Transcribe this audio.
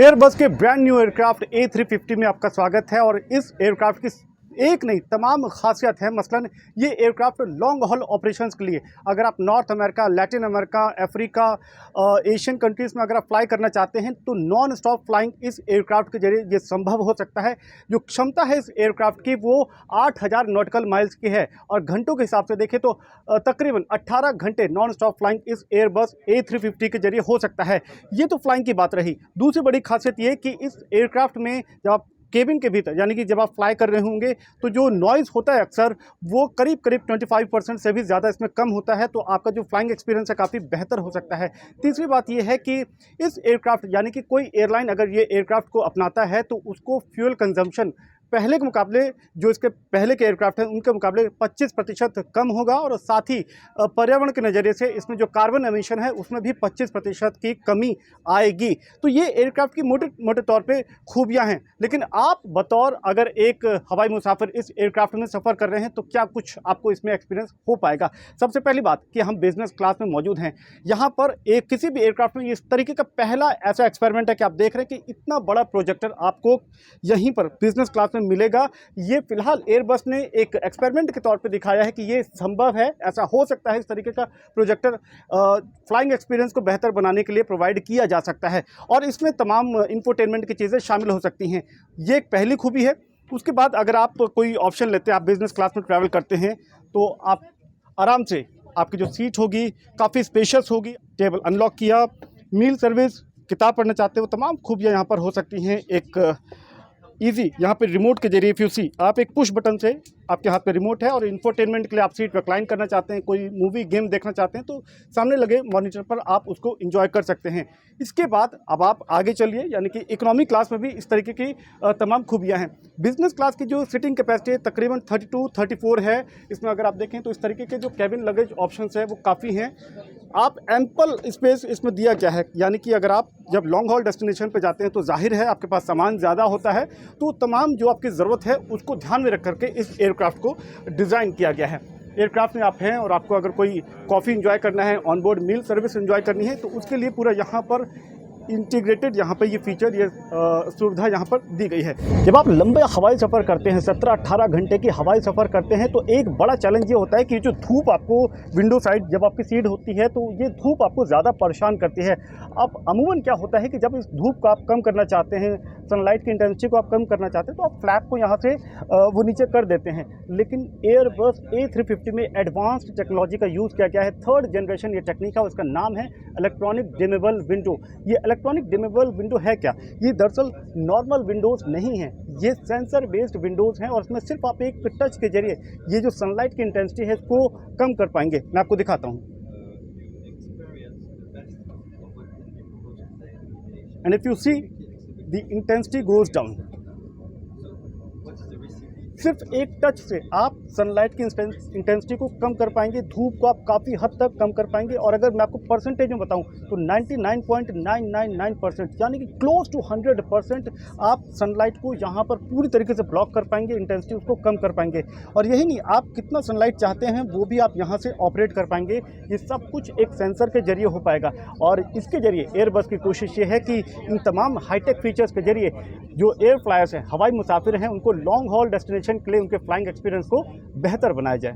Airbus के brand new aircraft A350 में आपका स्वागत है। और इस एयरक्राफ्ट की एक नहीं तमाम खासियत है। मसलन ये एयरक्राफ्ट लॉन्ग हॉल ऑपरेशंस के लिए, अगर आप north America, Latin America, Africa, Asian countries में अगर आप फ्लाई करना चाहते हैं तो नॉन स्टॉप फ्लाइंग इस एयरक्राफ्ट के जरिए ये संभव हो सकता है। जो क्षमता है इस एयरक्राफ्ट की वो 8000 नॉटिकल माइल्स की है और घंटों के हिसाब से देखें तो तकरीबन 18 घंटे नॉन स्टॉप फ्लाइंग इस एयरबस A350 के जरिए हो सकता है। ये तो फ्लाइंग की बात रही। दूसरी बड़ी खासियत ये कि इस एयरक्राफ्ट में जब आप केबिन के भीतर यानी कि जब आप फ्लाई कर रहे होंगे तो जो नॉइज़ होता है अक्सर वो करीब 25% से भी ज़्यादा इसमें कम होता है, तो आपका जो फ्लाइंग एक्सपीरियंस है काफ़ी बेहतर हो सकता है। तीसरी बात ये है कि इस एयरक्राफ्ट यानी कि कोई एयरलाइन अगर ये एयरक्राफ्ट को अपनाता है तो उसको फ्यूल कंजम्पशन पहले के मुकाबले, जो इसके पहले के एयरक्राफ्ट हैं उनके मुकाबले 25% कम होगा और साथ ही पर्यावरण के नज़रिए से इसमें जो कार्बन एमिशन है उसमें भी 25% की कमी आएगी। तो ये एयरक्राफ्ट की मोटे तौर पे खूबियां हैं। लेकिन आप बतौर अगर एक हवाई मुसाफिर इस एयरक्राफ्ट में सफ़र कर रहे हैं तो क्या कुछ आपको इसमें एक्सपीरियंस हो पाएगा। सबसे पहली बात कि हम बिजनेस क्लास में मौजूद हैं। यहाँ पर एक किसी भी एयरक्राफ्ट में इस तरीके का पहला ऐसा एक्सपेरिमेंट है कि आप देख रहे हैं कि इतना बड़ा प्रोजेक्टर आपको यहीं पर बिजनेस क्लास में मिलेगा। ये फिलहाल एयरबस ने एक एक्सपेरिमेंट के तौर पे दिखाया है कि ये संभव है, ऐसा हो सकता है। इस तरीके का प्रोजेक्टर फ्लाइंग एक्सपीरियंस को बेहतर बनाने के लिए प्रोवाइड किया जा सकता है और इसमें तमाम इंफोटेनमेंट की चीज़ें शामिल हो सकती हैं। ये एक पहली खूबी है। उसके बाद अगर आप कोई ऑप्शन लेते हैं, आप बिजनेस क्लास में ट्रैवल करते हैं तो आप आराम से, आपकी जो सीट होगी काफ़ी स्पेशियस होगी। टेबल अनलॉक किया, मील सर्विस, किताब पढ़ना चाहते हो, तमाम खूबियाँ यहाँ पर हो सकती हैं। एक ईजी यहाँ पे रिमोट के जरिए इफ़ यू सी, आप एक पुश बटन से, आपके हाथ पे रिमोट है और इंफोटेनमेंट के लिए आप सीट रिक्लाइन करना चाहते हैं, कोई मूवी गेम देखना चाहते हैं तो सामने लगे मॉनिटर पर आप उसको एंजॉय कर सकते हैं। इसके बाद अब आप आगे चलिए, यानी कि इकोनॉमी क्लास में भी इस तरीके की तमाम खूबियाँ हैं। बिजनेस क्लास की जो सीटिंग कैपेसिटी तकरीबन 32-34 है। इसमें अगर आप देखें तो इस तरीके के जो कैबिन लगेज ऑप्शंस है वो काफ़ी हैं। आप एम्पल स्पेस इसमें दिया गया है, यानी कि अगर आप जब लॉन्ग हॉल डेस्टिनेशन पे जाते हैं तो जाहिर है आपके पास सामान ज़्यादा होता है, तो तमाम जो आपकी ज़रूरत है उसको ध्यान में रख करके इस एयरक्राफ्ट को डिज़ाइन किया गया है। एयरक्राफ्ट में आप हैं और आपको अगर कोई कॉफ़ी एंजॉय करना है, on board meal service enjoy करनी है तो उसके लिए पूरा यहाँ पर इंटीग्रेटेड यहाँ पे ये फीचर, ये सुविधा यहाँ पर दी गई है। जब आप लंबे हवाई सफ़र करते हैं, 17-18 घंटे की हवाई सफ़र करते हैं तो एक बड़ा चैलेंज ये होता है कि जो धूप आपको विंडो साइड जब आपकी सीट होती है तो ये धूप आपको ज़्यादा परेशान करती है। अब अमूमन क्या होता है कि जब इस धूप को आप कम करना चाहते हैं, सनलाइट की इंटेंसिटी को आप कम करना चाहते हैं तो आप फ्लैप को यहाँ से वो नीचे कर देते हैं। लेकिन एयरबस A350 में एडवांस्ड टेक्नोलॉजी का यूज़ किया गया है। 3rd जनरेशन ये टेक्निक है, उसका नाम है इलेक्ट्रॉनिक डिमेबल विंडो। ये इलेक्ट्रॉनिक डिमेबल विंडो है क्या? ये दरअसल नॉर्मल विंडोज़ नहीं है, ये सेंसर बेस्ड विंडोज़ हैं और इसमें सिर्फ आप एक टच के जरिए ये जो सनलाइट की इंटेंसिटी है इसको कम कर पाएंगे। मैं आपको दिखाता हूँ। And if you see the intensity goes down. सिर्फ एक टच से आप सनलाइट की इंटेंसिटी को कम कर पाएंगे, धूप को आप काफ़ी हद तक कम कर पाएंगे। और अगर मैं आपको परसेंटेज में बताऊं तो 99.999% यानी कि क्लोज टू 100% आप सनलाइट को यहाँ पर पूरी तरीके से ब्लॉक कर पाएंगे, इंटेंसिटी उसको कम कर पाएंगे। और यही नहीं, आप कितना सनलाइट चाहते हैं वो भी आप यहाँ से ऑपरेट कर पाएंगे। ये सब कुछ एक सेंसर के जरिए हो पाएगा और इसके जरिए एयरबस की कोशिश ये है कि इन तमाम हाईटेक फीचर्स के जरिए जो एयर फ्लायर्स हैं, हवाई मुसाफिर हैं, उनको लॉन्ग हॉल डेस्टिनेशन के लिए उनके फ्लाइंग एक्सपीरियंस को बेहतर बनाया जाए।